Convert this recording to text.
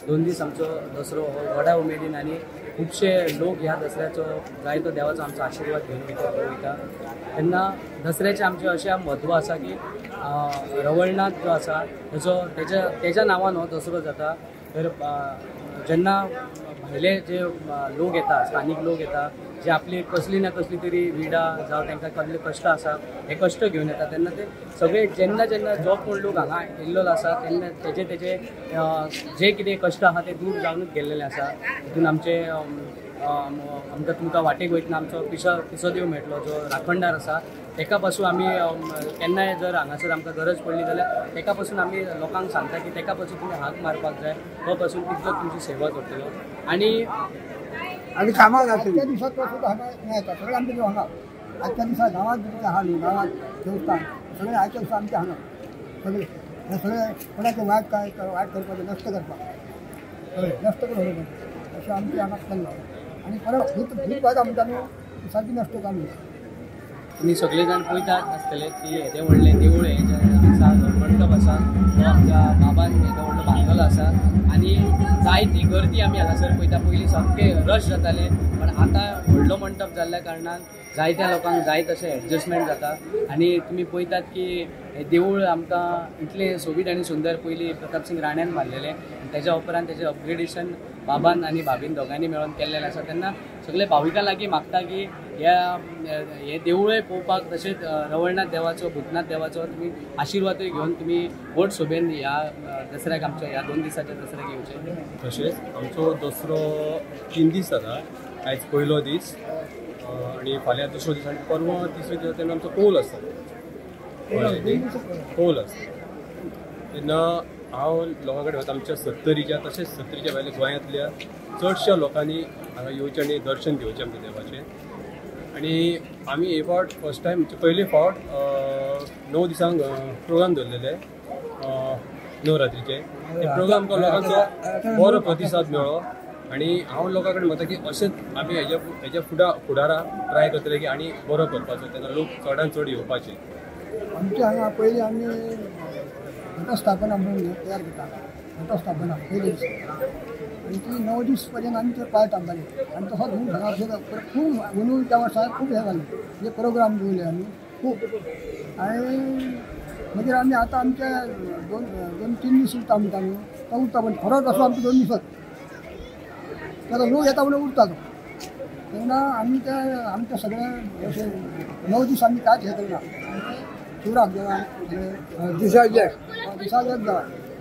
2 दीस आमचो दसरो व्हडा उमेदीन आनी खुबशे लोक ह्या दसऱ्याचो जायतो देवाचो आमचो आशिर्वाद घेवन वयता तेन्ना दसऱ्याचें आमचें अशें म्हत्व आसा की रवळनाथ जो आसा तेज्या नांवान हो दसरो जाता। तर जेन्ना भायले जे लोक येता स्थानीक लोक येता जे आपली कसली ना कसली तरी विडा जावं तांकां कसले कश्ट आसा हे कश्ट घेवन येता तेन्ना ते सगळे जेन्ना जो कोण लोक हांगा येयल्लो आसा तेन्ना तेजे जे कितें कश्ट आहा ते दूर जावनूच गेल्लेले आसा। तितून आमचे आमकां तुमकां वाटेक वयतना आमचो पिसो देव मेळटलो जो राखणदार आसा तेका पासून आमी केन्नाय जर हांगासर आमकां गरज पडली जाल्यार तेका पासून आमी लोकांक सांगता की तेका पासून तुमी हाक मारपाक जाय तो पासून तितलो तुमची सेवा करतलो। आनी कामाक त्या दिसाक सुद्दां हांगा मेळटा सगळे आमचे देव हांगा आजच्या दिसा गांवांत कितें आहा न्ही गांवांत देवस्थान सगळे आयच्या दिसा आमचे हांगा सगळे कोणाचे वायट करपाचें नश्ट करपाक सगळे नश्ट करून अशें आमचे हांगा चल्ला आनी परत भूत वायट म्हणटा न्हू सारकी नश्ट काम तुमी सगळे जाण पळयतात आसतले की येदें व्हडलें देवूळ हें आसा मंडप आसा तो आमच्या बाबान येदो व्हडलो बांदलेलो आसा आनी जायती गर्दी आमी हांगासर पळयता। पयलीं सामके रश जाताले पण आतां व्हडलो मंडप जाल्ल्या कारणान जायत्या लोकांक जाय तशें एडजस्टमेंट जाता आनी तुमी पळयतात की हें देवूळ आमकां इतलें सोबीत आनी सुंदर पयलीं प्रताप सिंग राण्यान बांदलेलें आनी तेज्या उपरांत तेजें अपग्रेडेशन बाबान आनी भाभीन दोगांनी मेळून केल्लेलें आसा। तेन्ना सगळे भाविकां लागीं मागता की हे देवूळय पळोवपाक तशेंच रवळनाथ देवाचो भूतनाथ देवाचो तुमी आशिर्वादूय घेवन तुमी व्हड सोबेन ह्या दसऱ्याक आमच्या ह्या 2 दिसाच्या दसऱ्याक येवचे। तशेंच आमचो दसरो 3 दीस जाता। आयज पयलो दीस आनी फाल्यां दुसरो दीस आनी परवा तिसरो दीस तेन्ना आमचो कौल आसता तेन्ना हांव लोकां कडेन वता आमच्या 70च्या तशेंच 70च्या भायल्या गोंयांतल्या चडश्या लोकांनी हांगा येवचें आनी दर्शन घेवचें आमच्या देवाचें। आनी आमी हे फावट फर्स्ट टायम पयले फावट 9 दिसांक प्रोग्राम दवरलेले नवरात्रीचे ते प्रोग्राम आमकां लोकांचो बरो प्रतिसाद मेळ्ळो आनी हांव लोकां कडेन म्हणटा की अशेंच आमी हेज्या फुडारा ट्राय करतले की आनी बरो करपाचो तेन्ना लोक चडान चड येवपाचे। आमचे हांगा पयलीं आमी घटस्थापना म्हणून तयार करता घटस्थापना पयली दीस आनी ती 9 दीस पर्यंत आमी ते पाळटाले आनी तसोच म्हणून हांगा खूब म्हणून त्या वर्सा खूब हे जालें म्हणजे प्रोग्राम दवरले आमी खूब आनी मागीर आमी आतां आमचे 2-3 दीस उरता म्हणटा न्हू तो उरता पण खरोच असो आमचे 2 दिसच ताका लोक येता म्हणून उरता तो तेन्ना आमी ते आमचे सगळे अशें 9 दीस आमी कांयच हे करना शिवराक देवान दिसा एक जाय